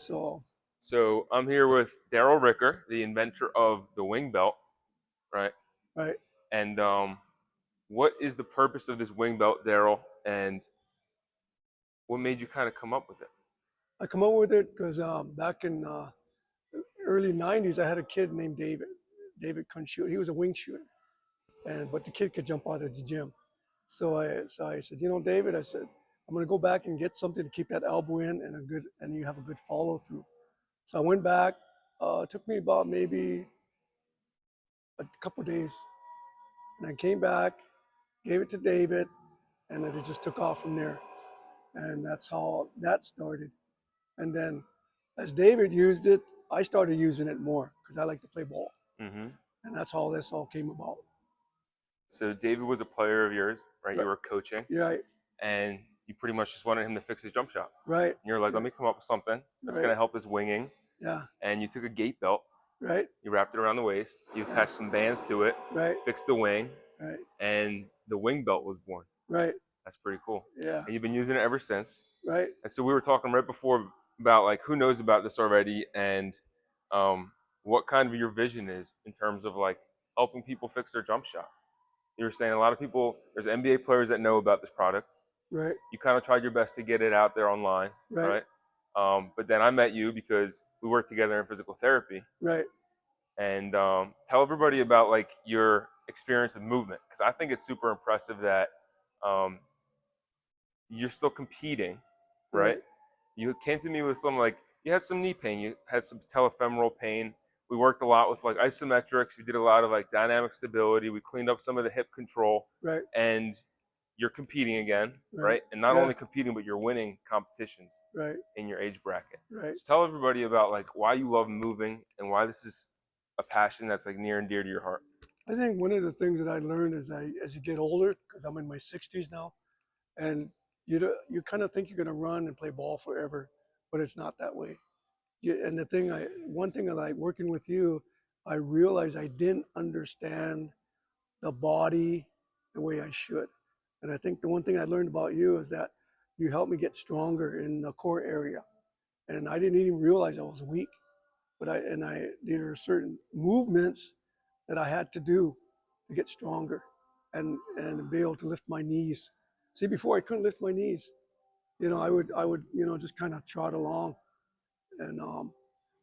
So, So I'm here with Darryl Ricker, the inventor of the wing belt, right? right. And what is the purpose of this wing belt, Darryl? And what made you kind of come up with it? I come up with it because back in early '90s, I had a kid named David. David couldn't shoot. He was a wing shooter, but the kid could jump out of the gym. So I said, David, I said, I'm gonna go back and get something to keep that elbow in and you have a good follow through. So I went back. It took me about maybe a couple of days, and I came back, gave it to David, and then it just took off from there. And that's how that started. And then as David used it, I started using it more because I like to play ball. Mm-hmm. And that's how this all came about. So David was a player of yours, right? You Right. were coaching, Right. and you pretty much just wanted him to fix his jump shot. Right. And you're like, Yeah. let me come up with something that's Right. going to help his winging. Yeah. And you took a gate belt, Right. you wrapped it around the waist, you attached some bands to it, Right. fixed the wing, Right. and the wing belt was born. Right. That's pretty cool. Yeah. And you've been using it ever since. Right. And so we were talking right before about like who knows about this already and um, what kind of your vision is in terms of like helping people fix their jump shot. You were saying a lot of people, there's NBA players that know about this product. Right. You kind of tried your best to get it out there online, Right. right? But then I met you because we worked together in physical therapy. Right. And tell everybody about like your experience with movement because I think it's super impressive that um, you're still competing, right? Right. You came to me with some like you had some knee pain, you had some patellofemoral pain. We worked a lot with like isometrics. We did a lot of like dynamic stability. We cleaned up some of the hip control, Right. and you're competing again, Right. right? And not Yeah. only competing, but you're winning competitions Right. in your age bracket. Right. So tell everybody about like why you love moving and why this is a passion that's like near and dear to your heart. I think one of the things that I learned is that as you get older, because I'm in my 60s now, and you kind of think you're going to run and play ball forever, but it's not that way. And one thing that I working with you, I realized I didn't understand the body the way I should. And I think the one thing I learned about you is that you helped me get stronger in the core area. And I didn't even realize I was weak, but there are certain movements that I had to do to get stronger and be able to lift my knees. See, before I couldn't lift my knees. I would just kind of trot along, and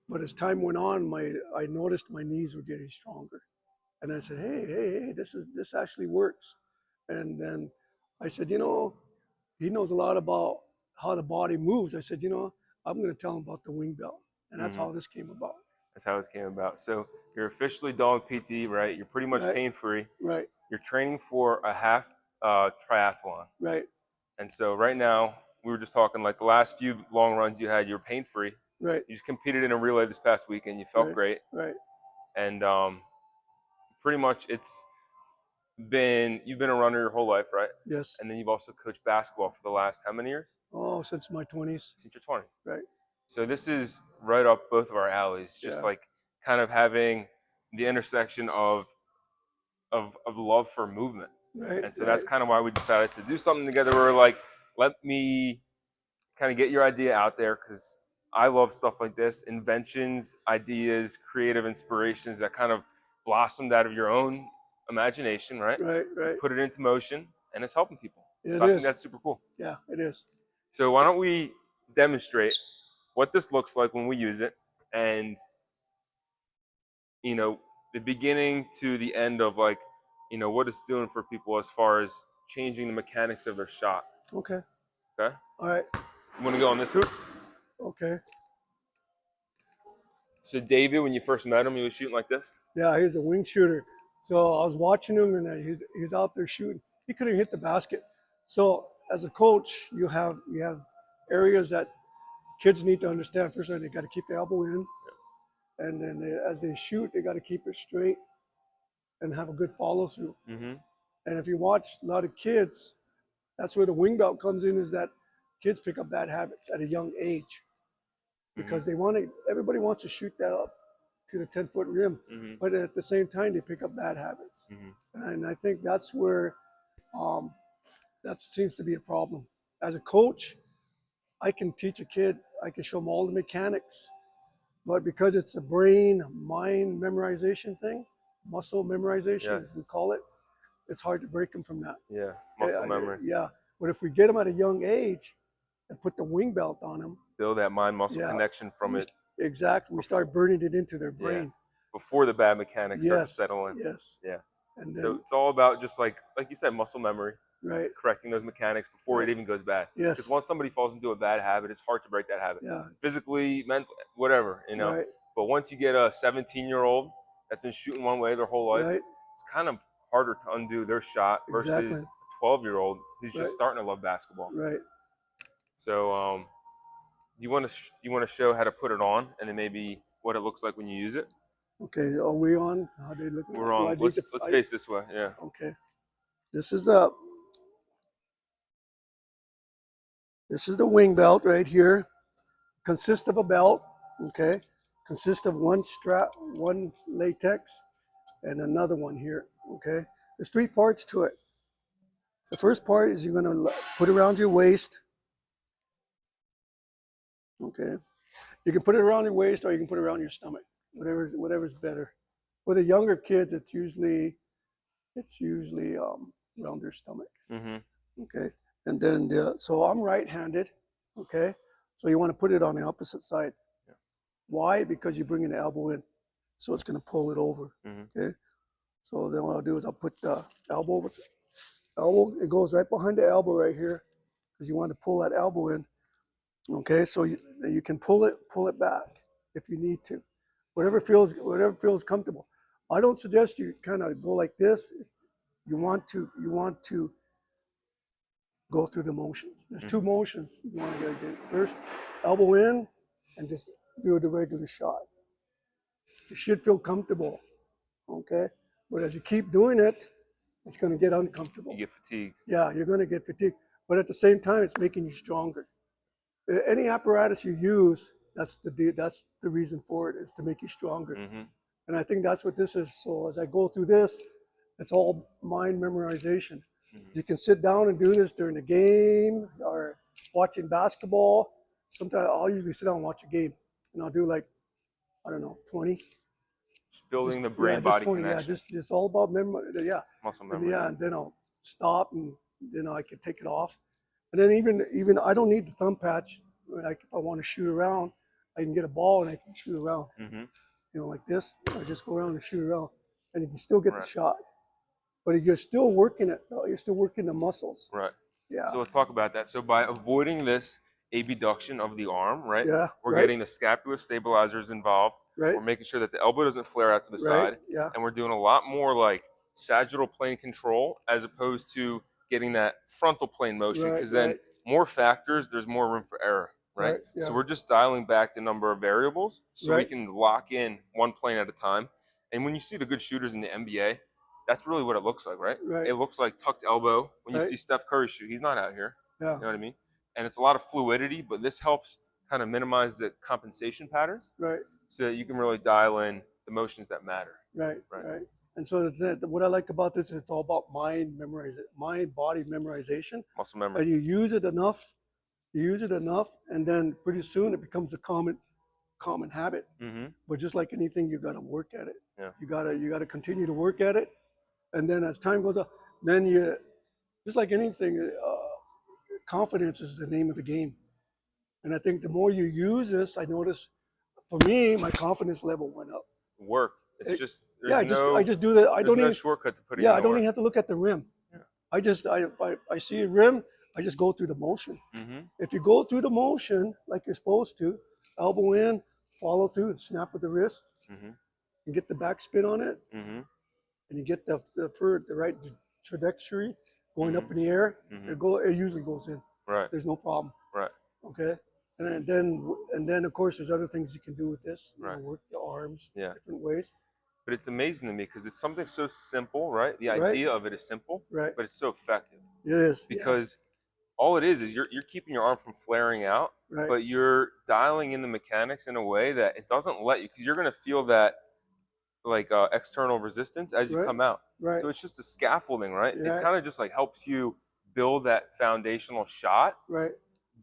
but as time went on, I noticed my knees were getting stronger, and I said, hey, this actually works. And then I said, he knows a lot about how the body moves. I said, I'm going to tell him about the wing belt, and that's Mm-hmm. how this came about. That's how this came about. So you're officially done with PT, right? You're pretty much Right, pain free. right, You're training for a half triathlon. right, And so right now, we were just talking like the last few long runs you had, you were pain free. right, You just competed in a relay this past weekend. You felt right, great. right. And pretty much you've been a runner your whole life, right? Yes. And then you've also coached basketball for the last how many years? Oh, since my 20s. Since your 20s. Right. So this is right up both of our alleys, just Yeah. like kind of having the intersection of love for movement. Right. And so Right. that's kind of why we decided to do something together where we're like, let me kind of get your idea out there because I love stuff like this, inventions, ideas, creative inspirations that kind of blossomed out of your own imagination, right? Right. You Right. put it into motion and it's helping people. It So I think is. that's super cool. Yeah, it is. So why don't we demonstrate what this looks like when we use it and the beginning to the end of like what it's doing for people as far as changing the mechanics of their shot. Okay. Okay, All right. you want to go on this hoop? Okay. So David, when you first met him, he was shooting like this. Yeah, he's a wing shooter. So I was watching him, and he's out there shooting. He couldn't hit the basket. So as a coach, you have areas that kids need to understand. First, they got to keep the elbow in, and then as they shoot, they got to keep it straight and have a good follow through. Mm-hmm. And if you watch a lot of kids, that's where the wing belt comes in. Is that kids pick up bad habits at a young age because everybody wants to shoot that up to the 10-foot rim, Mm-hmm. but at the same time they pick up bad habits. Mm-hmm. And I think that's where that seems to be a problem. As a coach, I can teach a kid, I can show them all the mechanics, but because it's a brain mind memorization thing, muscle memorization as Yes. we call it, it's hard to break them from that. Yeah. Muscle memory. Yeah, but if we get them at a young age and put the wing belt on them, Build that mind muscle yeah, connection from it. exactly. We Before, start burning it into their yeah. brain. Before the bad mechanics start to Yes, settle in. yes. Yeah. And So then, it's all about just like you said, muscle memory, right, correcting those mechanics before right. it even goes bad. Because Yes, once somebody falls into a bad habit, it's hard to break that habit. yeah, Physically, mentally, whatever, you know. right, But once you get a 17-year-old that's been shooting one way their whole life, right, it's kind of harder to undo their shot versus exactly, a 12-year-old who's right, just starting to love basketball. right. So, you want to show how to put it on, and then maybe what it looks like when you use it. Okay, are we on? How they looking We're at? Do I on. need to? Let's face this way. Yeah. Okay. This is the this is the wing belt right here. Consists of a belt. Okay. Consists of one strap, one latex, and another one here. Okay. There's three parts to it. The first part is you're gonna put around your waist. Okay. You can put it around your waist or you can put it around your stomach. Whatever's better. For the younger kids, it's usually around their stomach. Mm-hmm. Okay. And then so I'm right-handed. Okay. So you want to put it on the opposite side. Yeah. Why? Because you're bringing the elbow in, so it's going to pull it over. Mm-hmm. Okay. So then what I'll do is I'll put the elbow. It goes right behind the elbow right here, because you want to pull that elbow in. Okay. So you can pull it back if you need to, whatever feels comfortable. I don't suggest you kind of go like this. You want to go through the motions. There's two motions you want to get. First, elbow in, and just do the regular shot. You should feel comfortable, okay? But as you keep doing it, it's going to get uncomfortable. You get fatigued. Yeah, you're going to get fatigued. But at the same time, it's making you stronger. Any apparatus you use, that's the reason for it, is to make you stronger. Mm-hmm. And I think that's what this is. So as I go through this, it's all mind memorization. Mm-hmm. You can sit down and do this during the game or watching basketball. Sometimes I'll usually sit down and watch a game, and I'll do like, I don't know, 20. Just building the Yeah, just brain-body 20. Yeah, connection. just all about memory. Yeah, Muscle and memory. yeah, and then I'll stop, and then I can take it off. And then even I don't need the thumb patch. Like if I want to shoot around, I can get a ball and I can shoot around. Mm-hmm. Like this. I just go around and shoot around, and you can still get Right. the shot. But you're still working it. You're still working the muscles. Right. Yeah. So let's talk about that. So by avoiding this abduction of the arm, right? Yeah. We're Right. getting the scapular stabilizers involved. Right. We're making sure that the elbow doesn't flare out to the Right. side. Yeah. And we're doing a lot more like sagittal plane control as opposed to getting that frontal plane motion. Right. Because then Right. more factors, there's more room for error, right? Right. Yeah. So we're just dialing back the number of variables so we Right. can lock in one plane at a time. And when you see the good shooters in the NBA, that's really what it looks like, right? Right. It looks like tucked elbow. When you Right. see Steph Curry shoot, he's not out here. Yeah. You know what I mean? And it's a lot of fluidity, but this helps kind of minimize the compensation patterns Right. so that you can really dial in the motions that matter. Right. Right. Right. And so what I like about this is it's all about mind body memorization. Muscle memory. And you use it enough, and then pretty soon it becomes a common habit. Mm-hmm. But just like anything, you got to work at it. Yeah. You gotta continue to work at it, and then as time goes on, then you just like anything, confidence is the name of the game. And I think the more you use this, I notice for me, my confidence level went up. Work. It's It- just Yeah, I there's just do that. I there's don't no even shortcut to putting Yeah, in I the don't work. even have to look at the rim. Yeah. I see a rim. I just go through the motion. Mm-hmm. If you go through the motion like you're supposed to, elbow in, follow through, and snap with the wrist, Mm-hmm. and get the backspin on it, Mm-hmm. and you get the right trajectory going up Mhm. in the air, Mhm. it usually goes in. Right. There's no problem. Right. Okay. And then of course there's other things you can do with this. Right. Work the arms Yeah. different ways. But it's amazing to me because it's something so simple, right? The Right. idea of it is simple, Right. but it's so effective. It is. Because all it is you're keeping your arm from flaring out, Right. but you're dialing in the mechanics in a way that it doesn't let you, because you're going to feel that like external resistance as you Right. come out. Right. So it's just a scaffolding, right? Yeah. It kind of just like helps you build that foundational shot Right.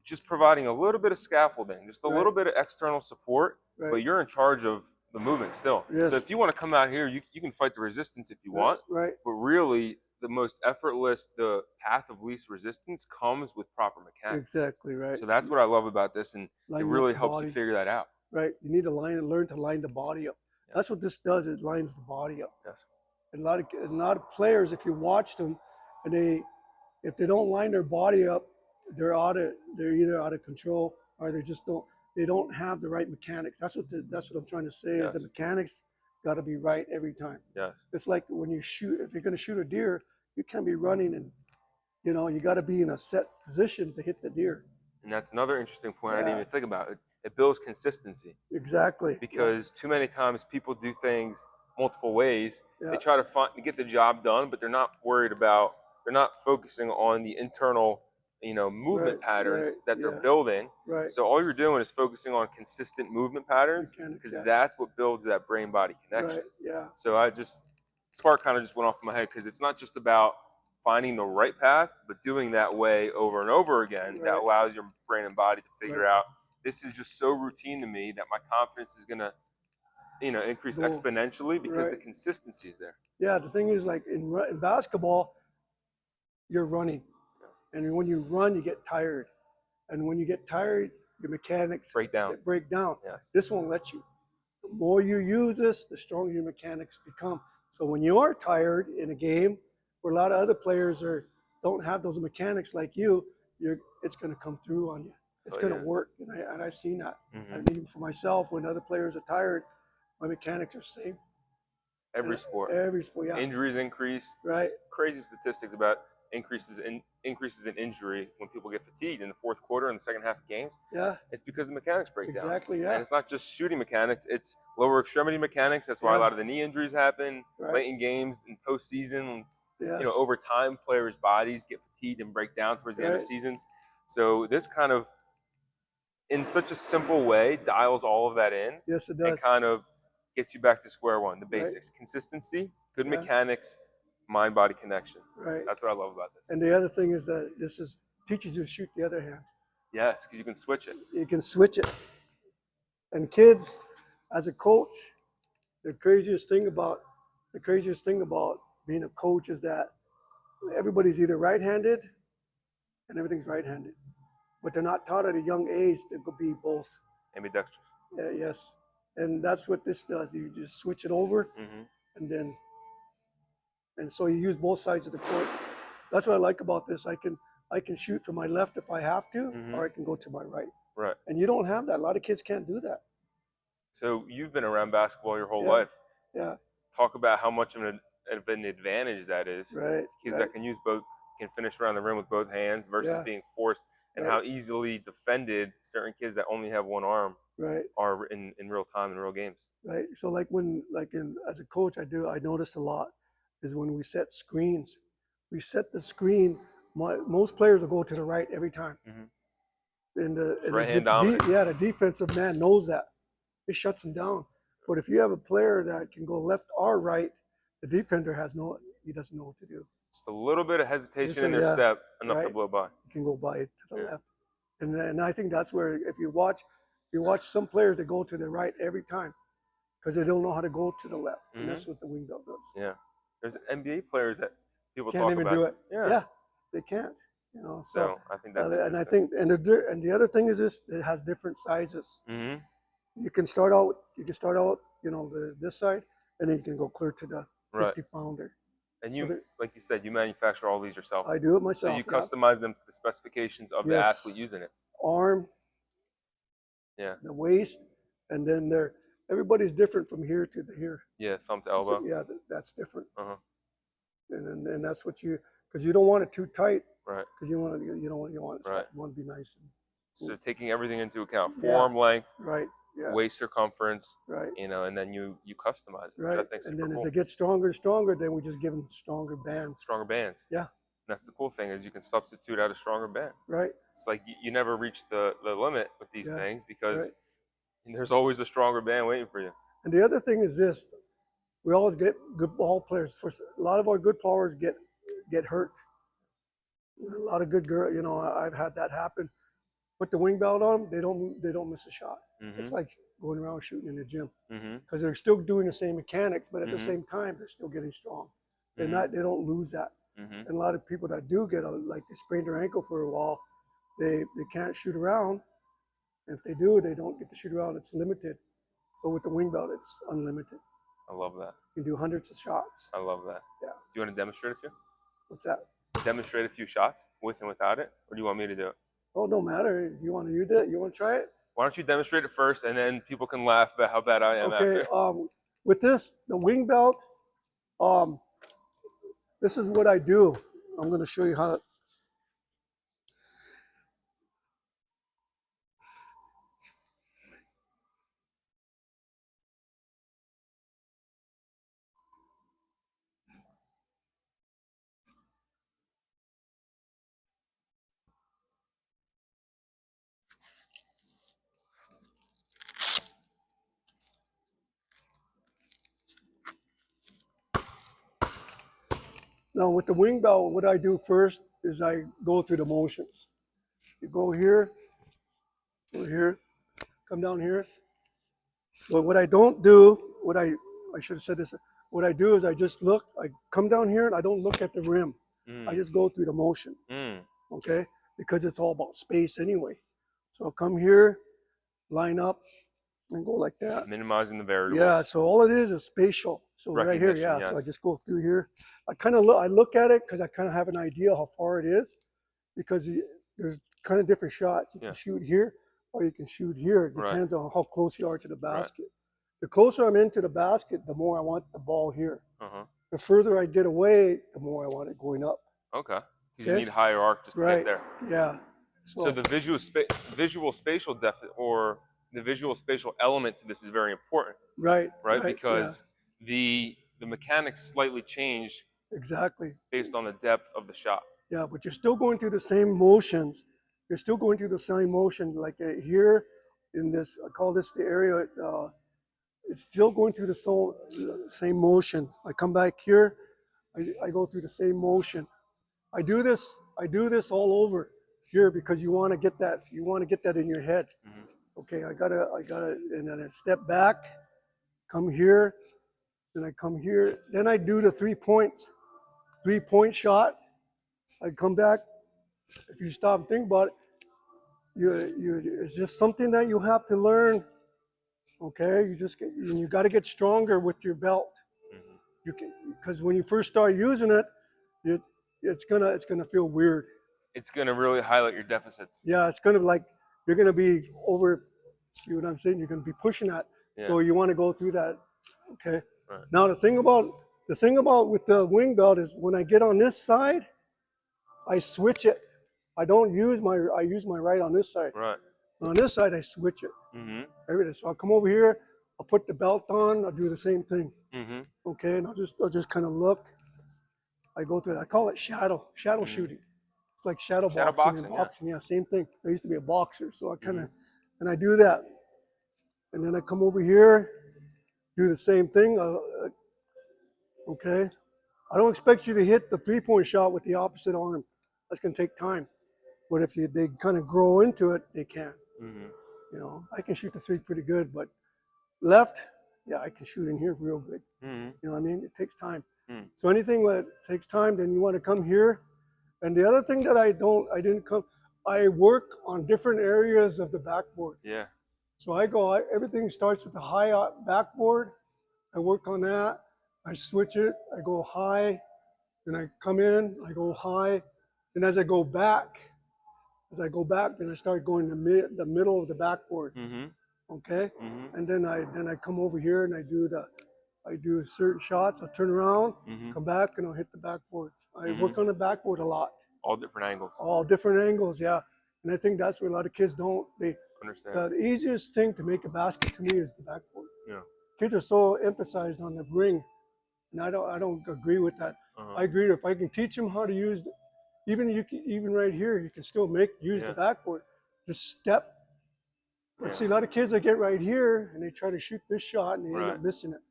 just providing a little bit of scaffolding, just a Right. little bit of external support, but Right. you're in charge of the movement still. Yes. So if you want to come out here, you can fight the resistance if you want, Right. but really the most effortless, the path of least resistance comes with proper mechanics. Exactly right. So that's what I love about this, and it Lining up really the helps you body. figure that out. Right. You need to learn to line the body up. Yeah. That's what this does. It lines the body up. Yes. And a lot of players, if you watch them, and if they don't line their body up, they're either out of control or they don't have the right mechanics. That's what I'm trying to say. Yes. Is the mechanics got to be right every time. Yes. It's like when you shoot. If you're going to shoot a deer, you can't be running, and you got to be in a set position to hit the deer. And that's another interesting point I didn't Yeah. even think about. It builds consistency. Exactly. Because too many times people do things multiple ways. Yeah. They try to get the job done, but they're not focusing on the internal, movement Right, patterns right, that they're yeah. building. Right. So all you're doing is focusing on consistent movement patterns, Mechanics, because yeah. that's what builds that brain body connection. Right. Yeah. So spark kind of just went off in my head, because it's not just about finding the right path, but doing that way over and over again. Right. That allows your brain and body to figure Right. out, this is just so routine to me that my confidence is going to increase exponentially, because Right. the consistency is there. Yeah. The thing is, like in basketball, you're running, and when you run, you get tired, and when you get tired, your mechanics Break down. break down. Yes. This won't let you. The more you use this, the stronger your mechanics become. So when you are tired in a game, where a lot of other players don't have those mechanics like it's going to come through on you. It's going to work, and I've seen that. Mhm. And even for myself, when other players are tired, my mechanics are the same. Every sport. Every sport, yeah. Injuries increase. Right. Crazy statistics about increases in injury when people get fatigued in the fourth quarter and the second half of games. Yeah. It's because the mechanics break down. Exactly, yeah. And it's not just shooting mechanics, it's lower extremity mechanics. That's why a lot of the knee injuries happen late in games in postseason. Yes. Over time, players' bodies get fatigued and break down towards the end of seasons. So this kind of, in such a simple way, dials all of that in. Yes, it does. And kind of gets you back to square one, the basics. Consistency, good mechanics, mind-body connection. Right. That's what I love about this. And the other thing is that this teaches you to shoot the other hand. Yes, because you can switch it. You can switch it. And kids, as a coach, the craziest thing about being a coach is that everybody's either right-handed and everything's right-handed, but they're not taught at a young age to be both. Ambidextrous. Yes, and that's what this does. You just switch it over, and so you use both sides of the court. That's what I like about this. I can shoot from my left if I have to, or I can go to my right. Right. And you don't have that. A lot of kids can't do that. So you've been around basketball your whole life. Yeah. Talk about how much of an advantage that is. Right. Kids that can use both, can finish around the rim with both hands versus being forced, and how easily defended certain kids that only have one arm are in real time, in real games. Right. So as a coach, I notice a lot is when we set screens. We set the screen. Most players will go to the right every time. And the defensive man knows that. It shuts him down. But if you have a player that can go left or right, the defender he doesn't know what to do. Just a little bit of hesitation in their step, enough to blow by. You can go by it to the left. And I think that's where, if you watch some players that go to the right every time because they don't know how to go to the left. And that's what the wing belt does. Yeah. There's NBA players that people can't talk even about. do it. Yeah. They can't. So I think that's and I think and the other thing is this: it has different sizes. You can start out, this side, and then you can go clear to the 50-pounder. And like you said, you manufacture all these yourself. I do it myself. So you customize them to the specifications of the athlete using it. Arm. Yeah. The waist, and then everybody's different from here to here. Yeah, thumb to elbow. So, that's different. And that's what because you don't want it too tight. Right. Because you want to be nice. So taking everything into account, forearm length. Right. Yeah. Waist circumference, right? And then you customize it. Right. And then as it gets stronger and stronger, then we just give them stronger bands. Stronger bands. Yeah. And that's the cool thing, is you can substitute out a stronger band. Right. It's like you never reach the limit with these things, because there's always a stronger band waiting for you. And the other thing is this: we always get good ball players. A lot of our good players get hurt. A lot of good girls, I've had that happen. put the wing belt on, they don't miss a shot. Mm-hmm. It's like going around shooting in the gym Mm-hmm. because they're still doing the same mechanics, but at the Mm-hmm. same time they're still getting strong. They're Mm-hmm. not. They don't lose that. Mm-hmm. And a lot of people that do get like they sprain their ankle for a while, they can't shoot around. And if they do, they don't get to shoot around. It's limited. But with the wing belt, it's unlimited. I love that. You can do hundreds of shots. I love that. Yeah. Do you want to demonstrate a few? What's that? Demonstrate a few shots with and without it, or do you want me to do it? Oh, no matter. If you want to use it, you want to try it? Why don't you demonstrate it first, and then people can laugh about how bad I am Okay. after. With this, the wing belt, this is what I do. I'm going to show you how. Now, with the wing belt, what I do first is I go through the motions. You go here, come down here. But what I don't do, I should have said this. What I do is I just look. I come down here and I don't look at the rim. I just go through the motion. Okay, because it's all about space anyway. So I'll come here, line up, and go like that. Minimizing the variables. Yeah. So all it is spatial. So right here, yeah. Yes. So I just go through here. I kind of look. I look at it because I kind of have an idea how far it is, because there's kind of different shots. You can shoot here or you can shoot here. It depends on how close you are to the basket. Right. The closer I'm into the basket, the more I want the ball here. The further I get away, the more I want it going up. Okay. Because you need higher arc just to get there. Yeah. So the visual spatial depth, or the visual spatial element to this is very important. Right. Because the mechanics slightly change. Exactly. Based on the depth of the shot. Yeah, but you're still going through the same motions. You're still going through the same motion, like here in this, I call this the area, it's still going through the same motion. I come back here, I go through the same motion. I do this all over here because you want to get that in your head. Okay, I gotta, and then I step back, come here, then I come here, then I do the 3 points, 3-point shot. I come back. If you stop and think about it, it's just something that you have to learn. Okay, you got to get stronger with your belt. You can, because when you first start using it, it's gonna feel weird. It's gonna really highlight your deficits. Yeah, it's gonna like you're gonna be over. See what I'm saying? You're gonna be pushing that. Yeah. So you want to go through that. Okay. Right. Now the thing about with the wing belt is when I get on this side, I switch it. I use my right on this side. Right. On this side, I switch it. Everything. So I'll come over here. I'll put the belt on. I'll do the same thing. Okay, and I'll just kind of look. I go through it. I call it shadow shooting. It's like shadow boxing. Yeah, same thing. I used to be a boxer, so I kind of and I do that. And then I come over here, do the same thing. Okay, I don't expect you to hit the 3-point shot with the opposite arm. That's gonna take time. But if they kind of grow into it, they can. You know, I can shoot the 3 pretty good, but left, yeah, I can shoot in here real good. You know what I mean? It takes time. So anything that takes time, then you want to come here. And the other thing that I work on different areas of the backboard. Yeah. So everything starts with the high backboard. I work on that. I switch it. I go high. Then I come in. I go high. And as I go back, then I start going the middle of the backboard. Okay. And then I come over here and I do certain shots. I'll turn around, come back, and I'll hit the backboard. I work on the backboard a lot. All different angles. All different angles, yeah. And I think that's what a lot of kids don't. They understand. The easiest thing to make a basket to me is the backboard. Yeah. Kids are so emphasized on the ring, and I don't agree with that. I agree if I can teach them how to use, even right here, you can still use the backboard. Just step. But see, a lot of kids that get right here and they try to shoot this shot and they end up missing it.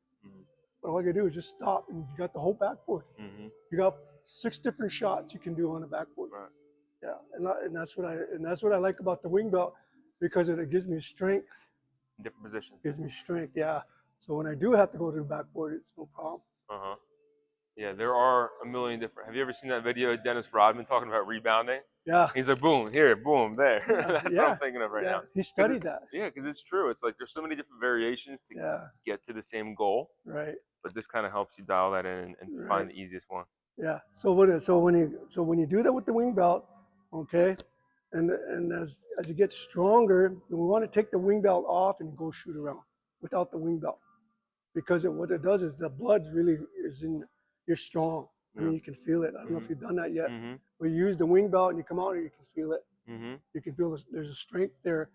But all you do is just stop and you got the whole backboard. You got 6 different shots you can do on the backboard. Yeah, and that's what I like about the wing belt, because it gives me strength. in different positions. Gives me strength. Yeah. So when I do have to go to the backboard, it's no problem. Uh huh. Yeah, there are a million different. Have you ever seen that video of Dennis Rodman talking about rebounding? Yeah. He's like, boom, here, boom, there. Yeah. That's what I'm Yeah. thinking of right Yeah. now. He Cause studied that. yeah, because it's true. It's like there's so many different variations to Yeah. get to the same goal, Right. but this kind of helps you dial that in and Right. find the easiest one. Yeah. So when you do that with the wing belt, okay, and as you get stronger, we want to take the wing belt off and go shoot around without the wing belt, because what it does is the blood really is in. You're strong. I Yeah. mean, you can feel it. I don't know if you've done that yet. Mm-hmm. But you use the wing belt and you come out and you can feel it. Mm-hmm. You can feel there's a strength there,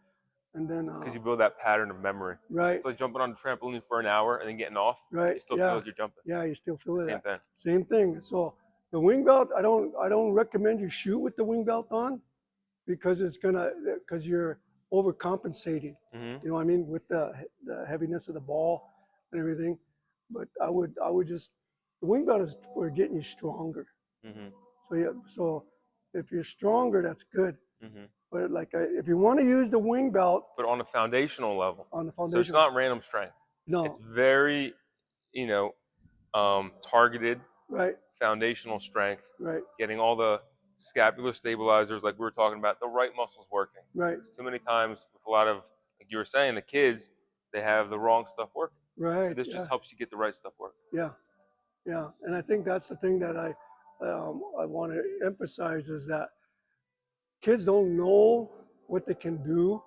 and then Because you build that pattern of memory. right, It's like jumping on a trampoline for an hour and then getting off. right, You still feel yeah, like you're jumping. yeah, you still It's the feel same that. thing. Same thing. So the wing belt, I don't recommend you shoot with the wing belt on, because because you're overcompensating. Mm-hmm. You know what I mean, with the heaviness of the ball and everything. But I would just, the wing belt is for getting you stronger. Mm-hmm. So yeah, so if you're stronger, that's good. Mm-hmm. But if you want to use the wing belt But on a foundational level. on the So it's foundation, not random strength. It's no, very, you know, targeted right, foundational strength, right, getting all the scapular stabilizers, like we were talking about, the right muscles working. right, Because too many times with a lot of, like you were saying, the kids, they have the wrong stuff working. So right, this yeah, just helps you get the right stuff working. yeah, yeah. And I think that's the thing that I want to emphasize, is that kids don't know what they can do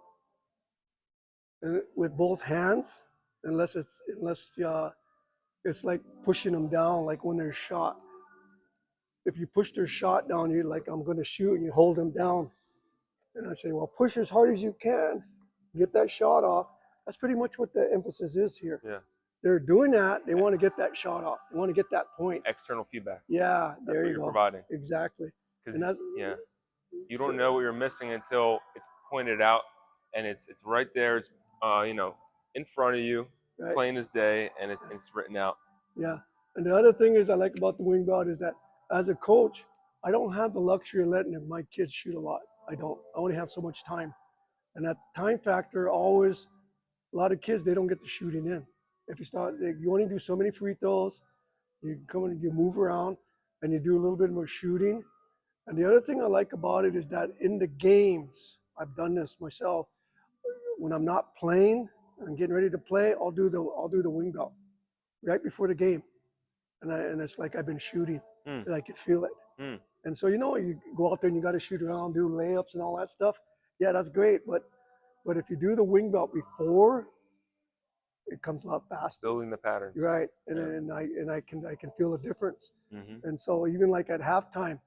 with both hands, unless it's like pushing them down, like when they're shot. If you push their shot down, you're like, I'm going to shoot, and you hold them down. And I say, well, push as hard as you can, get that shot off. That's pretty much what the emphasis is here. Yeah. They're doing that. They want to get that shot off. They want to get that point. External feedback. Yeah, That's there what you you're go. providing. Exactly. And Because that's, yeah, you so, don't know what you're missing until it's pointed out, and it's right there. It's in front of you, right. plain as day, and it's written out. Yeah. And the other thing is I like about the wing belt is that as a coach, I don't have the luxury of letting my kids shoot a lot. I don't. I only have so much time. And that time factor always, a lot of kids, they don't get the shooting in. If you only do so many free throws, you come in, you move around, and you do a little bit more shooting. And the other thing I like about it is that in the games, I've done this myself. When I'm not playing, I'm getting ready to play, I'll do the wing belt right before the game, and it's like I've been shooting, Mm. and I can feel it. Mm. And so you go out there and you got to shoot around, do layups and all that stuff. Yeah, that's great, but if you do the wing belt before, it comes a lot faster. Building the patterns. Right, and Yeah. I can feel the difference. Mm-hmm. And so even like at halftime,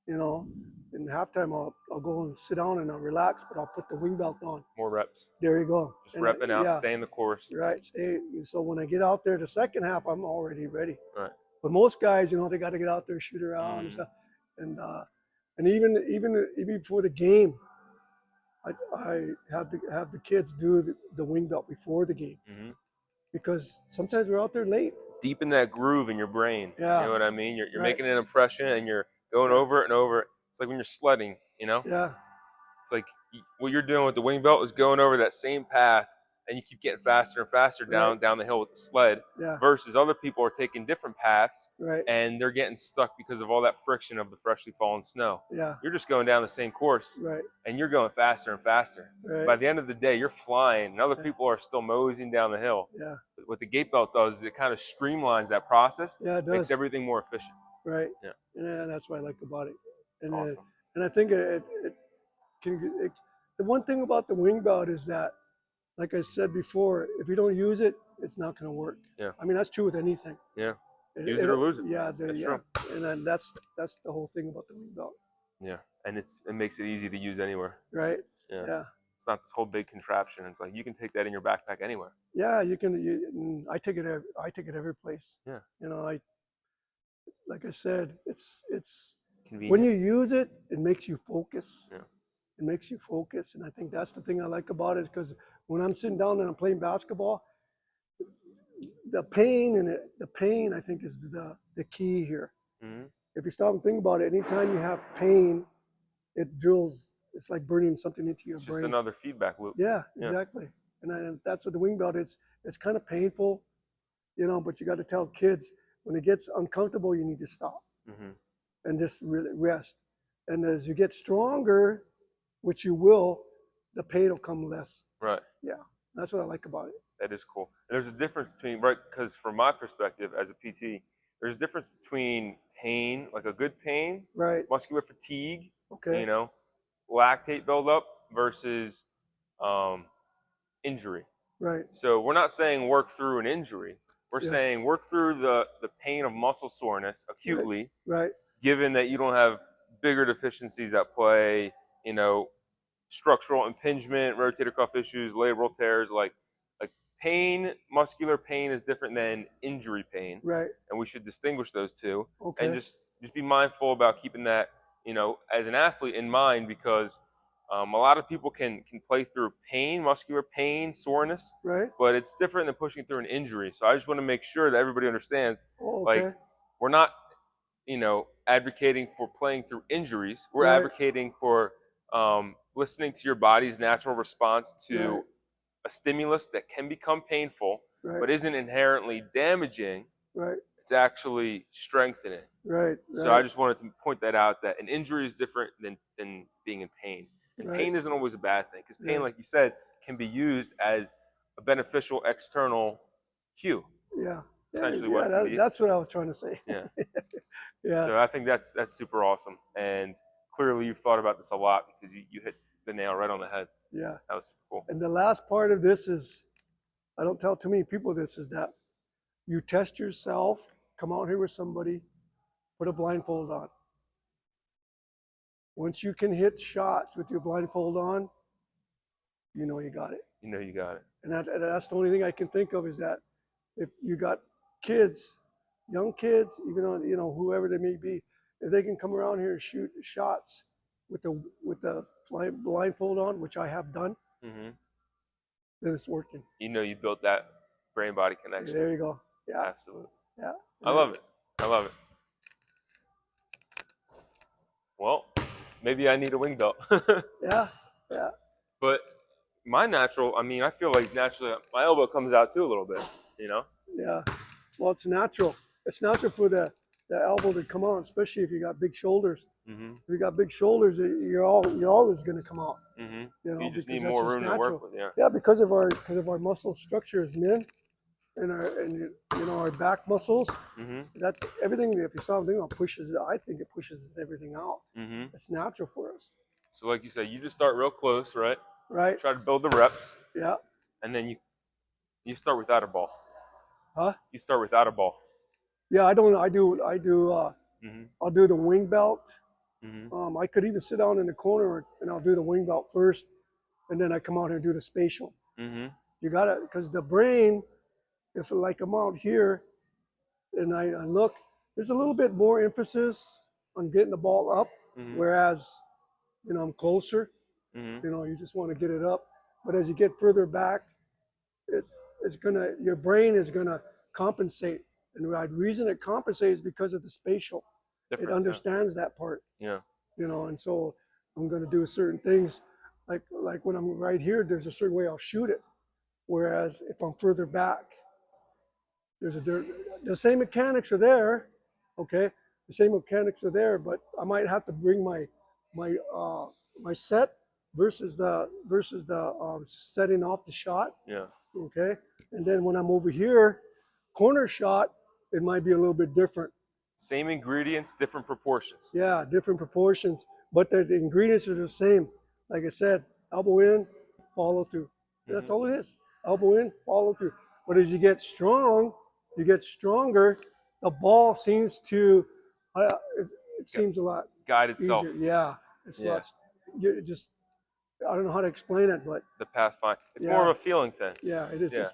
in halftime I'll go and sit down and I'll relax, but I'll put the wing belt on. More reps. There you go. Just And repping out, yeah, stay in the course. right. Stay. So when I get out there the second half, I'm already ready. Right. But most guys, they got to get out there and shoot around and stuff, and even before the game, I have the kids do the wing belt before the game, Mm-hmm. because sometimes we're out there late. Deepen that groove in your brain. Yeah. You know what I mean? You're Right. making an impression and you're going over it and over it. It's like when you're sledding, Yeah. It's like what you're doing with the wing belt is going over that same path, and you keep getting faster and faster down the hill with the sled. Yeah. Versus other people are taking different paths, Right. and they're getting stuck because of all that friction of the freshly fallen snow. Yeah. You're just going down the same course, Right. and you're going faster and faster. Right. By the end of the day, you're flying, and other Yeah. people are still moseying down the hill. Yeah. But what the gate belt does is it kind of streamlines that process, Yeah. It makes does. everything more efficient. Right. Yeah. Yeah. That's what I like about it. It's And awesome. and I think the one thing about the wing belt is that, like I said before, if you don't use it, it's not going to work. Yeah. I mean, that's true with anything. Yeah. Use it or lose it. Yeah. That's yeah. true. And then that's the whole thing about the wing belt. Yeah, and it makes it easy to use anywhere. Right. Yeah. Yeah. It's not this whole big contraption. It's like you can take that in your backpack anywhere. Yeah. You can. I take it. I take it every place. Yeah. Like I said, it's Convenient. when you use it, it makes you focus. Yeah. It makes you focus, and I think that's the thing I like about it, because when I'm sitting down and I'm playing basketball, the pain I think is the key here. Mm-hmm. If you stop and think about it, anytime you have pain, it drills. It's like burning something into your It's just brain. another feedback loop. Yeah, Yeah. exactly. And that's what the wing belt is. It's kind of painful, but you got to tell kids when it gets uncomfortable, you need to stop Mm-hmm. and just really rest. And as you get stronger, which you will, the pain will come less. Right. Yeah, that's what I like about it. That is cool. And there's a difference between, right, because from my perspective as a PT, there's a difference between pain, like a good pain, Right. muscular fatigue, Okay. lactate buildup versus um, injury. Right. So we're not saying work through an injury. We're Yeah. saying work through the pain of muscle soreness acutely, Right. given that you don't have bigger deficiencies at play, structural impingement, rotator cuff issues, labral tears, like pain, muscular pain is different than injury pain. Right. And we should distinguish those two. Okay. And just be mindful about keeping that, as an athlete in mind, because a lot of people can play through pain, muscular pain, soreness, Right. but it's different than pushing through an injury. So I just want to make sure that everybody understands, Oh, like, okay. we're not, advocating for playing through injuries. We're Right. advocating for listening to your body's natural response to Right. a stimulus that can become painful, Right. but isn't inherently damaging. Right. It's actually strengthening. Right. So I just wanted to point that out, that an injury is different than being in pain. And Right. pain isn't always a bad thing, because pain, Yeah. like you said, can be used as a beneficial external cue. Yeah. Essentially Yeah. what it can be. That's what I was trying to say. Yeah. Yeah. So I think that's super awesome. And clearly you've thought about this a lot, because you hit the nail right on the head. Yeah. That was super cool. And the last part of this is, I don't tell too many people this, is that you test yourself, come out here with somebody, put a blindfold on. Once you can hit shots with your blindfold on, you know you got it. You know you got it. And that's the only thing I can think of, is that if you got kids, young kids, even on, whoever they may be, if they can come around here and shoot shots with the blindfold on, which I have done, Mm-hmm. then it's working. You built that brain body connection. There you go. Yeah. Absolutely. Yeah. I love it. I love it. Well, maybe I need a wing belt. Yeah. Yeah. But I feel like naturally my elbow comes out too a little bit, Yeah. Well, it's natural. It's natural for the elbow to come out, especially if you got big shoulders. Mm-hmm. If you got big shoulders, you're always going to come out. Mm-hmm. You just because need that's more just room to natural. work with, yeah. Yeah, because of our muscle structure as men, and our back muscles. Mm-hmm. That everything. If you saw something, I think it pushes everything out. Mm-hmm. It's natural for us. So like you said, you just start real close, right? Right. Try to build the reps. Yeah. And then you start without a ball. Huh? You start without a ball. Yeah, I don't. I do. Mm-hmm. I'll do the wing belt. Mm-hmm. I could even sit down in the corner and I'll do the wing belt first, and then I come out here and do the spatial. Mm-hmm. You got to, because the brain, if like I'm out here and I look, there's a little bit more emphasis on getting the ball up, Mm-hmm. whereas, I'm closer. Mm-hmm. You just want to get it up. But as you get further back, your brain is gonna compensate. And the reason it compensates is because of the spatial. It understands that part. Yeah. And so I'm going to do certain things, like when I'm right here, there's a certain way I'll shoot it. Whereas if I'm further back, the same mechanics are there, okay? The same mechanics are there, but I might have to bring my set versus the setting off the shot. Yeah. Okay, and then when I'm over here, corner shot, it might be a little bit different. Same ingredients, different proportions. Yeah, different proportions, but the ingredients are the same. Like I said, elbow in, follow through. That's all it is. Elbow in, follow through. But as you get strong, you get stronger. The ball seems to, it seems a lot guide itself. easier. Yeah, it's a lot. You just, I don't know how to explain it, but the path find. It's more of a feeling thing. Yeah, it is. Yeah.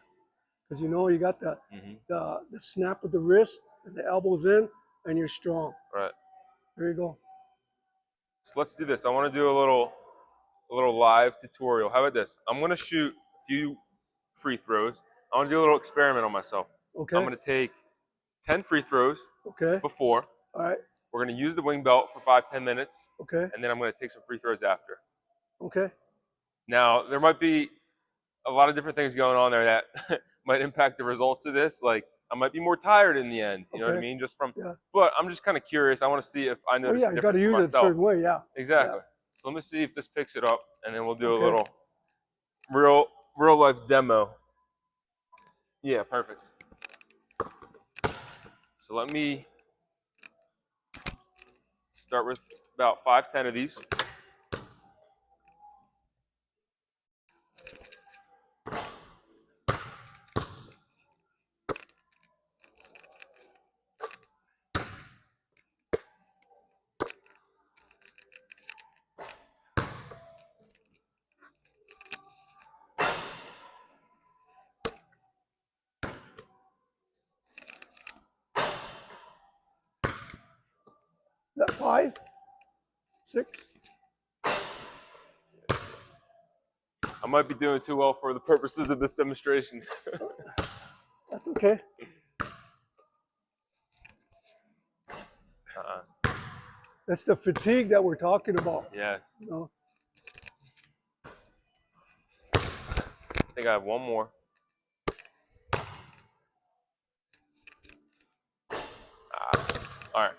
Because you got the snap of the wrist and the elbows in, and you're strong. Right. There you go. So let's do this. I want to do a little live tutorial. How about this? I'm going to shoot a few free throws. I want to do a little experiment on myself. Okay. I'm going to take 10 free throws. Okay. Before. All right. We're going to use the wing belt for 5-10 minutes, Okay. and then I'm going to take some free throws after. Okay. Now, there might be a lot of different things going on there that might impact the results of this. Like, I might be more tired in the end. You know what I Okay. mean? Just from, Yeah. but I'm just kind of curious. I want to see if I Oh notice yeah, a you got to difference for use it a myself. certain way. Yeah. Exactly. Yeah. So let me see if this picks it up, and then we'll do a Okay. little real life demo. Yeah, perfect. So let me start with about 5-10 of these. Is that 5, 6? I might be doing too well for the purposes of this demonstration. That's okay. That's the fatigue that we're talking about. Yes. You know? I think I have one more. All right.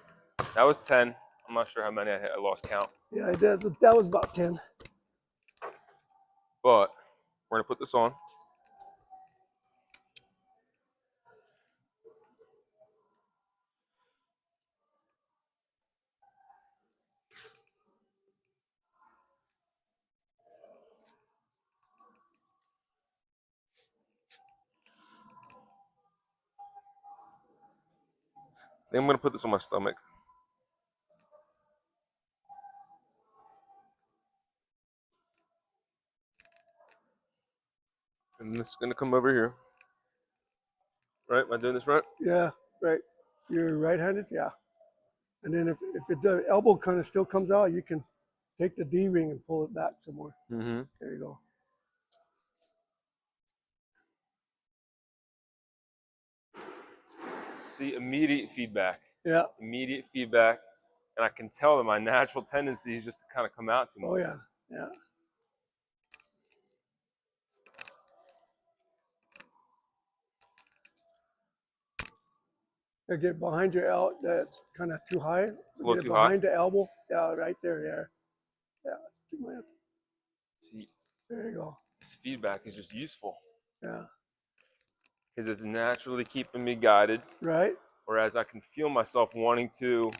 That was 10. I'm not sure how many I hit. I lost count. Yeah, it does. That was about 10. But we're going to put this on. I think I'm going to put this on my stomach. And this is going to come over here. Right? Am I doing this right? Yeah, right. You're right-handed? Yeah. And then if the elbow kind of still comes out, you can take the D-ring and pull it back some more. Mm-hmm. There you go. See, immediate feedback. Yeah. Immediate feedback. And I can tell that my natural tendency is just to kind of come out too much. Oh, yeah. Yeah. Get behind your elbow. That's kind of too high. It's a little Get it too high. behind the elbow. Yeah, right there. Yeah. Too much. See, There you go. this feedback is just useful Yeah. because it's naturally keeping me guided. Right. Whereas I can feel myself wanting to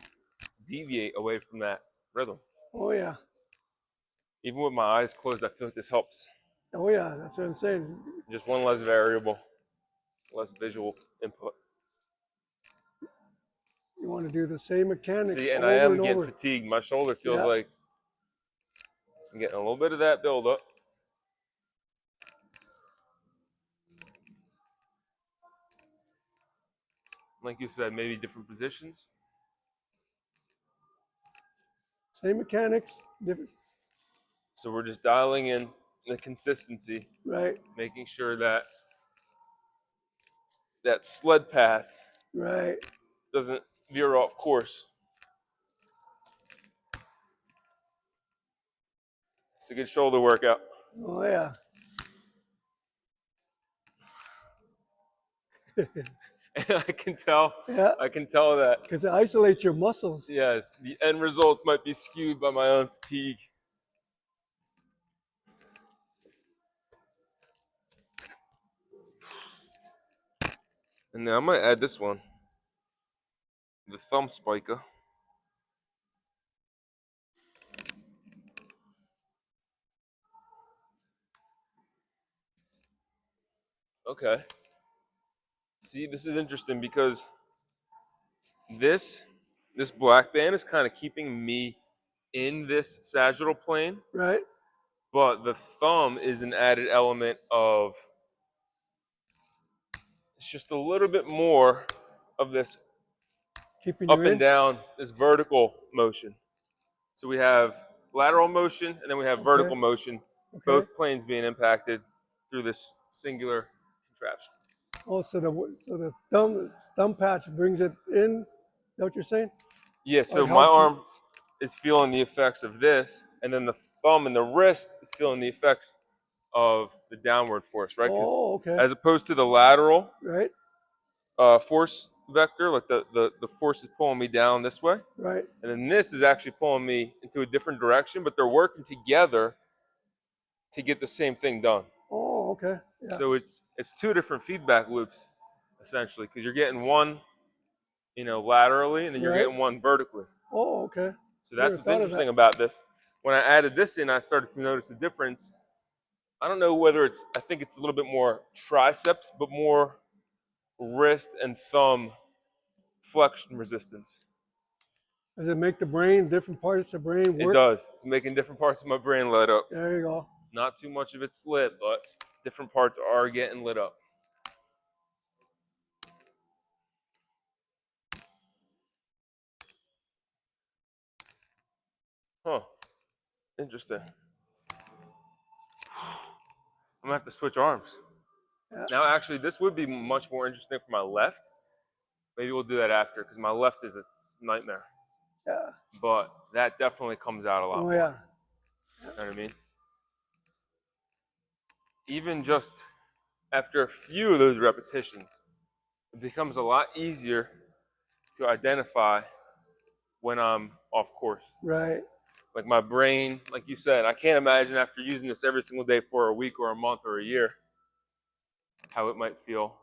deviate away from that rhythm. Oh, yeah. Even with my eyes closed, I feel like this helps. Oh, yeah. That's what I'm saying. Just one less variable, less visual input. You want to do the same mechanics See, and I over am and getting over. fatigued. My shoulder feels Yeah. like I'm getting a little bit of that buildup. Like you said, maybe different positions. Same mechanics, different. So we're just dialing in the consistency, Right. making sure that that sled path Right. doesn't veer off course. It's a good shoulder workout. Oh, yeah. And I can tell Yeah. that, Because it isolates your muscles. yes, the end results might be skewed by my own fatigue. And then I'm going to add this one, the thumb spiker. Okay. See, this is interesting because this black band is kind of keeping me in this sagittal plane, Right. but the thumb is an added element of, it's just a little bit more of this Keeping you up and in. down, this vertical motion. So we have lateral motion and then we have vertical Okay. motion, Okay. both planes being impacted through this singular contraption. Oh, so the thumb patch brings it in. Is that what you're saying? Yeah, Or so it my helps you? arm is feeling the effects of this, and then the thumb and the wrist is feeling the effects of the downward force, right? Because Oh, okay. as opposed to the lateral Right, force vector, like the force is pulling me down this way, right. and then this is actually pulling me into a different direction, but they're working together to get the same thing done. Oh, okay. Yeah. So it's two different feedback loops, essentially, because you're getting one, laterally, and then you're Right. getting one vertically. Oh, okay. So Never that's what's thought of that. interesting about this. When I added this in, I started to notice a difference. I don't know whether I think it's a little bit more triceps, but more wrist and thumb flexion resistance. Does it make the brain, different parts of the brain It work? does. It's making different parts of my brain light up. There you go. Not too much of it's lit, but different parts are getting lit up. Huh. Interesting. I'm gonna have to switch arms. Yeah. Now, actually, this would be much more interesting for my left. Maybe we'll do that after, because my left is a nightmare. Yeah. But that definitely comes out a lot Oh, more. yeah. You know what I mean? Even just after a few of those repetitions, it becomes a lot easier to identify when I'm off course. Right. Like my brain, like you said, I can't imagine after using this every single day for a week or a month or a year how it might feel.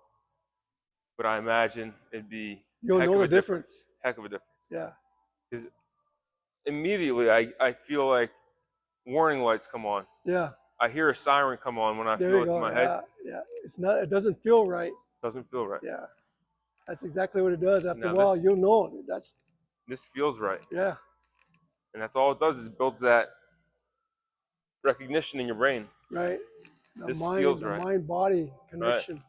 But I imagine it'd be You'll heck know of the a difference. difference. Heck of a difference. Yeah. Because immediately I feel like warning lights come on. Yeah. I hear a siren come on when I There feel you this in go. my head. Yeah. Yeah. It's not, it doesn't feel right. Doesn't feel right. Yeah. That's exactly what it does. So After a now while, this you'll know it. this feels right. Yeah. And that's all it does is builds that recognition in your brain. Right. This feels The right. mind body Right. connection.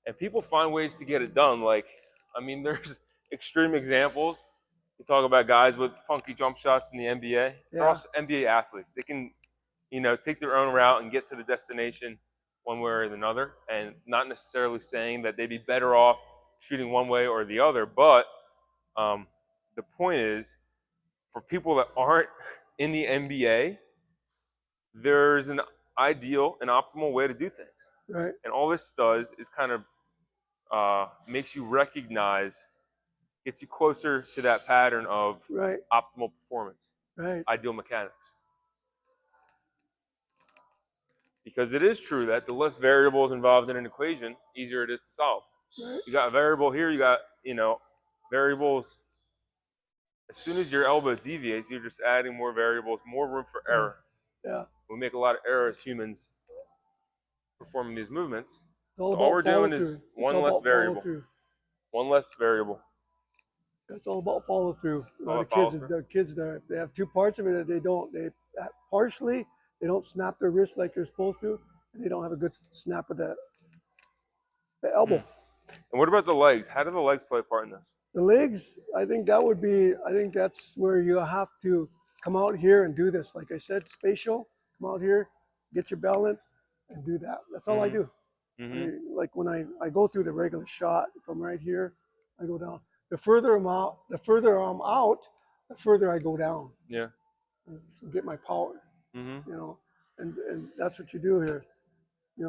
And people find ways to get it done. Like, I mean, there's extreme examples. You talk about guys with funky jump shots in the NBA. They're Yeah. also NBA athletes. They can, take their own route and get to the destination one way or another. And not necessarily saying that they'd be better off shooting one way or the other. But the point is, for people that aren't in the NBA, there's an ideal and optimal way to do things. Right. And all this does is kind of makes you recognize, gets you closer to that pattern of Right. optimal performance, Right. ideal mechanics. Because it is true that the less variables involved in an equation, easier it is to solve. Right. You got a variable here, you got, variables. As soon as your elbow deviates, you're just adding more variables, more room for Yeah. error. Yeah. We make a lot of error as humans performing these movements. It's all So all about we're follow doing is through. It's one all less about follow variable. through. One less variable. It's all about follow through. A lot All of that follow kids, through. they have two parts of it that they don't. Partially they don't snap their wrist like they're supposed to, and they don't have a good snap of the elbow. And what about the legs? How do the legs play a part in this? The legs, I think that's where you have to come out here and do this. Like I said, spatial. Come out here, get your balance, and do that. That's all I do. Like when I go through the regular shot from right here, I go down. The further I'm out, the further I go down. Yeah. So get my power. And that's what you do here.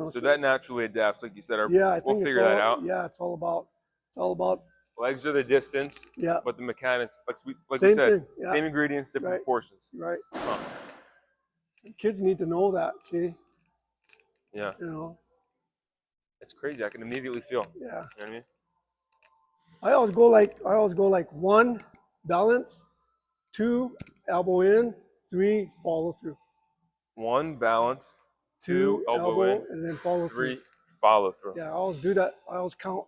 So that naturally adapts, like you said. Yeah, I We'll think figure that out. Yeah, it's all about. Legs are the distance. Yeah. But the mechanics, like we Same said, thing. Yeah. same ingredients, different proportions. Right. Huh. Kids need to know that. See. Yeah. It's crazy. I can immediately feel. Yeah. You know what I mean? I always go like 1, balance, 2, elbow in, 3, follow through. 1, balance. 2, elbow in. And then follow 3, through. follow through. Yeah, I always do that. I always count.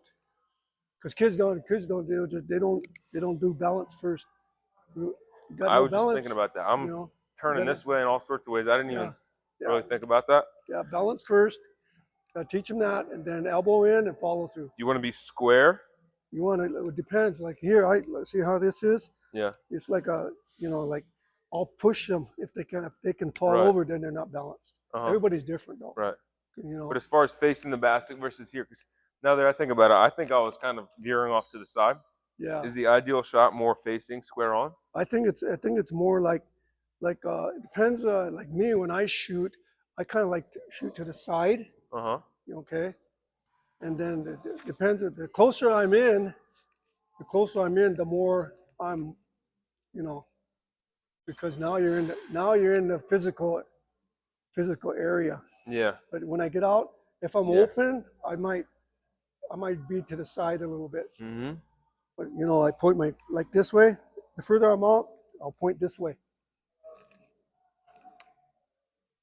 Because kids don't they don't do balance first. You got I no was just balance, thinking about that. I'm turning this way in all sorts of ways. I didn't even really think about that. Yeah, balance first. Teach them that, and then elbow in and follow through. Do you want to be square? You want to. It depends. Like here, let's see how this is. Yeah. It's like like I'll push them if they can fall over, then they're not balanced. Everybody's different though. Right. But as far as facing the basket versus here, because now that I think about it, I think I was kind of veering off to the side. Yeah. Is the ideal shot more facing square on? I think it's more like it depends. Like me, when I shoot, I kind of like to shoot to the side. Uh-huh. Okay, and then it depends. The closer I'm in, the more I'm, you know, because now you're in the physical area. Yeah. But when I get out, if I'm Yeah. open, I might be to the side a little bit. Mm-hmm. But I point my like this way. The further I'm out, I'll point this way.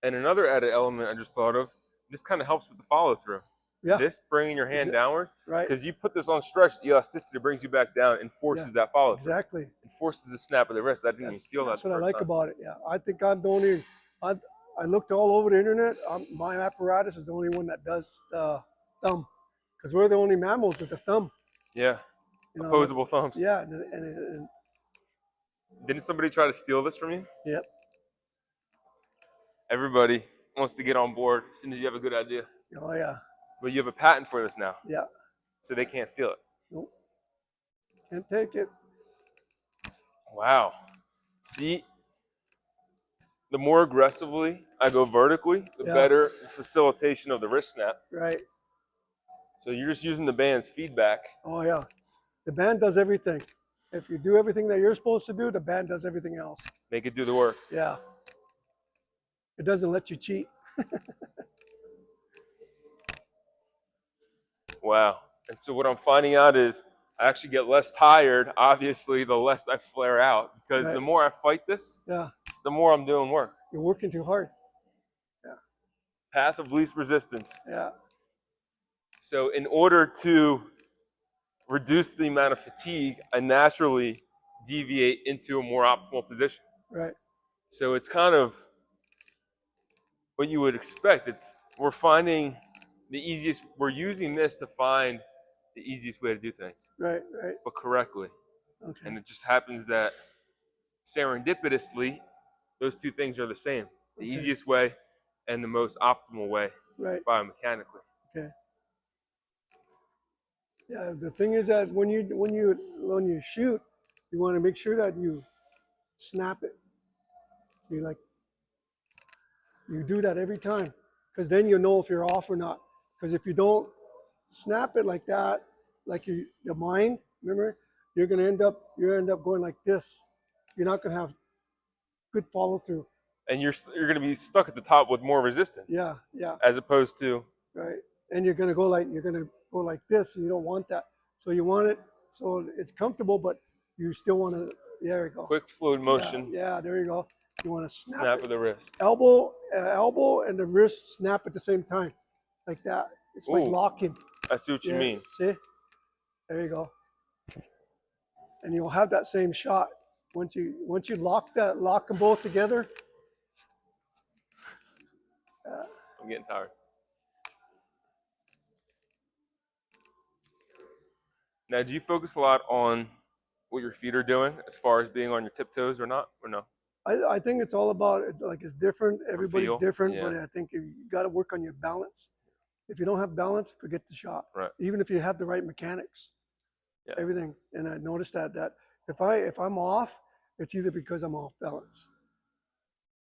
And another added element I just thought of, this kind of helps with the follow through. Yeah, This bringing your hand downward, right. because you put this on stretch, the elasticity brings you back down and Yeah, forces that follow through. exactly. It forces the snap of the wrist. I didn't even feel that That's the what I first like time. about it. Yeah, I think I'm the only. I looked all over the internet. My apparatus is the only one that does thumb, because we're the only mammals with the thumb. Yeah. You know, Opposable thumbs. yeah, and Didn't somebody try to steal this from you? yep. Everybody wants to get on board as soon as you have a good idea. Oh yeah, But you have a patent for this now, yeah. so they can't steal it. Nope, can't take it. Wow. See, the more aggressively I go vertically, the Yeah, better facilitation of the wrist snap. right. So you're just using the band's feedback. Oh yeah, the band does everything. If you do everything that you're supposed to do, the band does everything else. Make it do the work. Yeah, it doesn't let you cheat. Wow. And so what I'm finding out is I actually get less tired, obviously, the less I flare out. Because Right. the more I fight this, Yeah, the more I'm doing work. you're working too hard. Path of least resistance. Yeah, So in order to reduce the amount of fatigue, I naturally deviate into a more optimal position. right. So it's kind of what you would expect. We're using this to find the easiest way to do things, Right, right. but correctly. Okay. And it just happens that serendipitously, those two things are the same. The Okay. easiest way and the most optimal way Right. biomechanically. Okay. Yeah. The thing is that when you shoot, you want to make sure that you snap it. So you do that every time, because then you know if you're off or not. Because if you don't snap it like that, like the mind, remember, you're gonna end up going like this. You're not gonna have good follow through. And you're going to be stuck at the top with more resistance. Yeah, yeah. As opposed to Right. And you're gonna go like this, and you don't want that. So you want it so it's comfortable, but you still want to. There you go. quick fluid motion, Yeah, there you go. You want to snap it. of the wrist. Elbow and the wrist snap at the same time, like that. It's like Ooh. locking. I see what you mean. See? There you go. And you'll have that same shot once you lock them both together. I'm getting tired. Now, do you focus a lot on what your feet are doing as far as being on your tiptoes or not, or no? I think it's all about it's different. Everybody's feel, different, yeah. but I think you got to work on your balance. If you don't have balance, forget the shot. Right. Even if you have the right mechanics, Yeah. everything. And I noticed that if I'm off, it's either because I'm off balance.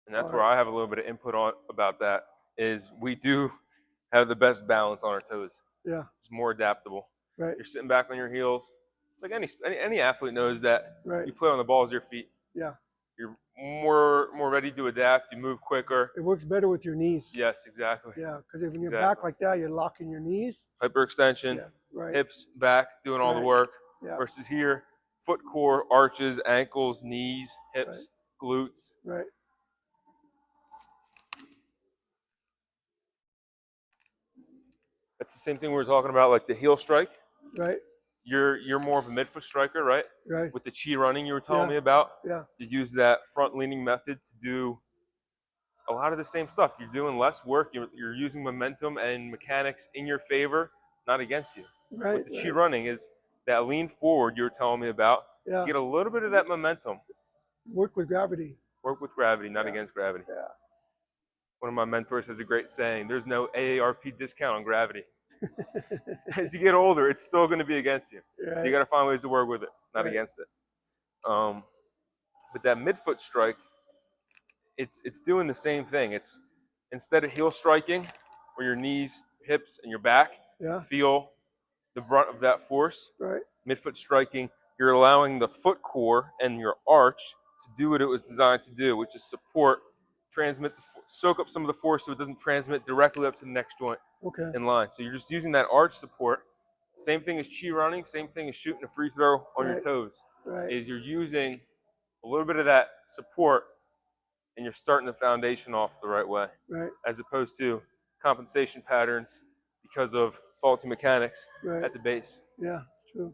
And that's where I have a little bit of input on about that. Is we do have the best balance on our toes. Yeah. It's more adaptable. Right. You're sitting back on your heels. It's like any athlete knows that. Right. You play on the balls of your feet. Yeah. You're more ready to adapt. You move quicker. It works better with your knees. Yes, exactly. Yeah, because if you're back like that, you're locking your knees. Hyperextension. Yeah. Right. Hips back, doing all the work. Yeah. Versus here, foot core, arches, ankles, knees, hips, glutes. Right. That's the same thing we were talking about, like the heel strike. Right. You're more of a midfoot striker, right? Right. With the chi running you were telling me about. Yeah. You use that front leaning method to do a lot of the same stuff. You're doing less work. You're using momentum and mechanics in your favor, not against you. Right. With the chi running is that lean forward you were telling me about. Yeah. To get a little bit of that momentum. Work with gravity. Work with gravity, not against gravity. Yeah. One of my mentors has a great saying, there's no AARP discount on gravity. As you get older, it's still going to be against you. So you Right, got to find ways to work with it, not right, against it. But that midfoot strike, it's doing the same thing. It's instead of heel striking, where your knees, hips, and your back yeah, feel the brunt of that force, right, midfoot striking, you're allowing the foot core and your arch to do what it was designed to do, which is support, transmit, soak up some of the force so it doesn't transmit directly up to the next joint okay, in line. So you're just using that arch support. Same thing as chi running, same thing as shooting a free throw on your right, toes. right, Is you're using a little bit of that support and you're starting the foundation off the right way, right, as opposed to compensation patterns because of faulty mechanics right. at the base. Yeah, it's true.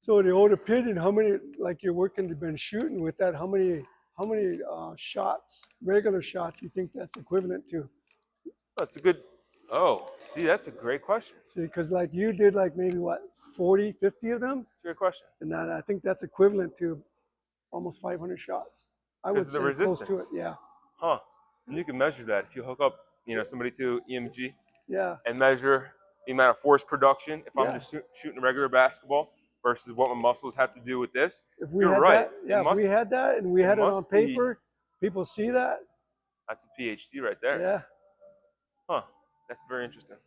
So the old opinion, how many, like you're working, you've been shooting with that, how many shots, regular shots, you think that's equivalent to? That's a good. Oh, see, that's a great question. See, because like you did like maybe what, 40, 50 of them? That's a good question. And that, I think that's equivalent to almost 500 shots. I Because would of the say close to it, resistance, yeah. huh? And you can measure that if you hook up, somebody to EMG Yeah, and measure the amount of force production. If I'm yeah. just shooting a regular basketball versus what my muscles have to do with this, If we you're had right. that, yeah, if we had that and we It had it on must be. paper, people see that, That's a PhD right there, yeah. huh? That's very interesting,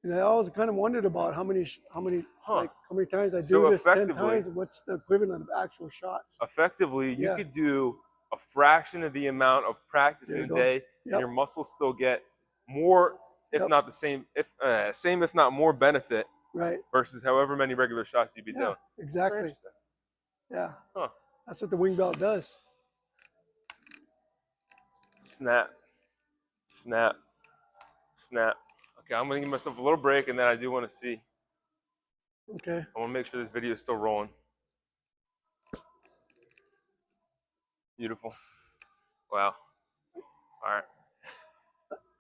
And I always kind of wondered about huh? how many times I do So this, 10 effectively, times, what's the equivalent of actual shots? you Yeah, could do a fraction of the amount of practice there in you a go. day, and Yep, your muscles still get more, if yep, not the same, if not more benefit right. versus however many regular shots you'd be Yeah, doing. It's very exactly. interesting, Yeah, huh? that's what the wing belt does. Snap, snap, snap. Okay, I'm gonna give myself a little break, and then I do want to see. Okay, I want to make sure this video is still rolling. Beautiful. Wow. All right.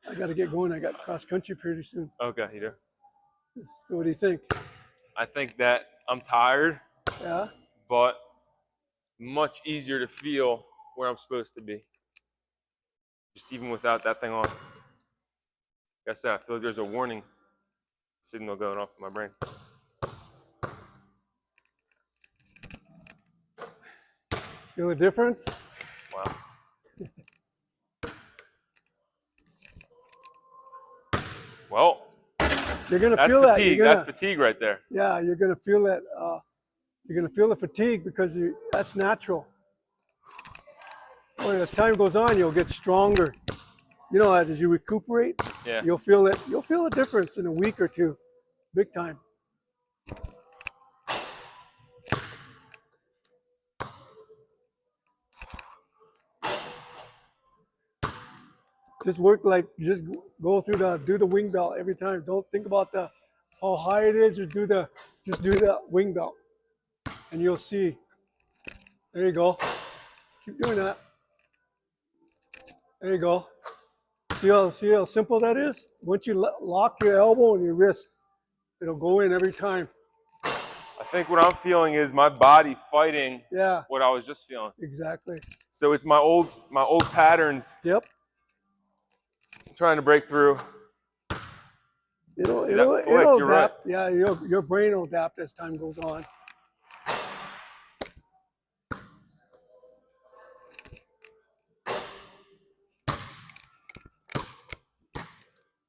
I got to get going. I got cross country pretty soon. Okay, you do. So what do you think? I think that I'm tired, Yeah, but much easier to feel where I'm supposed to be, just even without that thing on. Like I said, I feel like there's a warning signal going off in my brain. feel the difference? Wow. Well, You're gonna that's feel that. fatigue. That's fatigue right there. Yeah, you're gonna feel that. You're gonna feel the fatigue because that's natural. But as time goes on, you'll get stronger. You know, as you recuperate, Yeah. you'll feel it. You'll feel a difference in a week or two, big time. Just go through do the wing belt every time. Don't think about how high it is. Just do the wing belt, and you'll see. There you go. Keep doing that. There you go. See how simple that is? Once you lock your elbow and your wrist, it'll go in every time. I think what I'm feeling is my body fighting Yeah, what I was just feeling. exactly. So it's my old patterns Yep. trying to break through. See that flick? It'll You're right. adapt. Yeah, your brain will adapt as time goes on.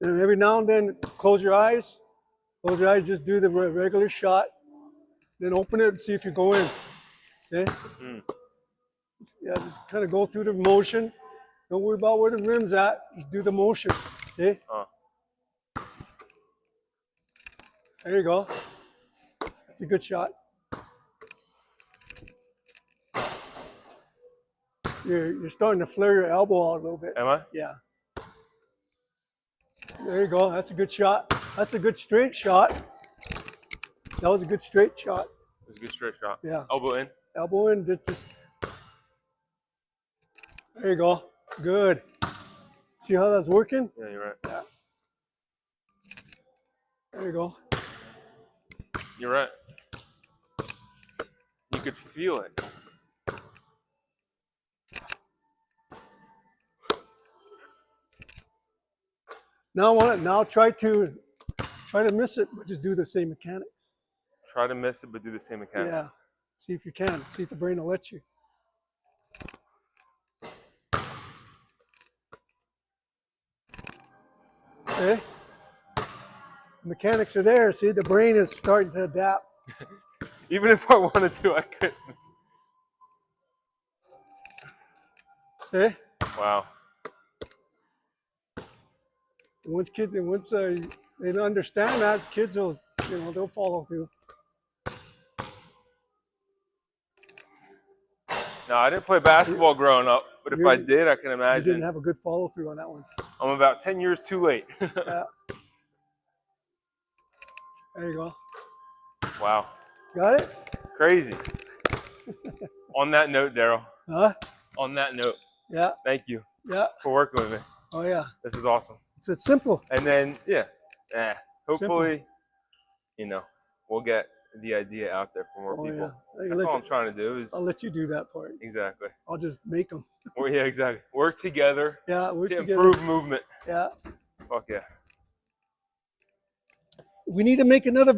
And every now and then, close your eyes. Close your eyes. Just do the regular shot. Then open it and see if you go in. See? Mm. Yeah, just kind of go through the motion. Don't worry about where the rim's at. Just do the motion. See? There you go. That's a good shot. You're starting to flare your elbow out a little bit. Am I? Yeah. There you go. That's a good shot. That's a good straight shot. That was a good straight shot. It was a good straight shot. Yeah. Elbow in. Elbow in. Just. There you go. Good. See how that's working? Yeah, you're right. Yeah. There you go. You're right. You could feel it. Now try to miss it, but just do the same mechanics. Try to miss it, but do the same mechanics. Yeah. See if you can. See if the brain will let you. Okay. The mechanics are there. See, the brain is starting to adapt. Even if I wanted to, I couldn't. Okay. Wow. Once they understand that, kids will, they'll follow through. No, I didn't play basketball growing up, but if I did, I can You imagine. didn't have a good follow through on that one. I'm about 10 years too late. Yeah. There you go. Wow. Got it? Crazy. On that note, Darryl. Huh? On that note, Yeah. thank you Yeah. for working with me. Oh yeah. This is awesome. It's simple. And then, hopefully, we'll get the idea out there for more people. Yeah. That's all I'm trying to do is I'll let you do that part. exactly. I'll just make them. Well, yeah, exactly. Work together Yeah, work to together. improve movement. Yeah. Fuck yeah. We need to make another video.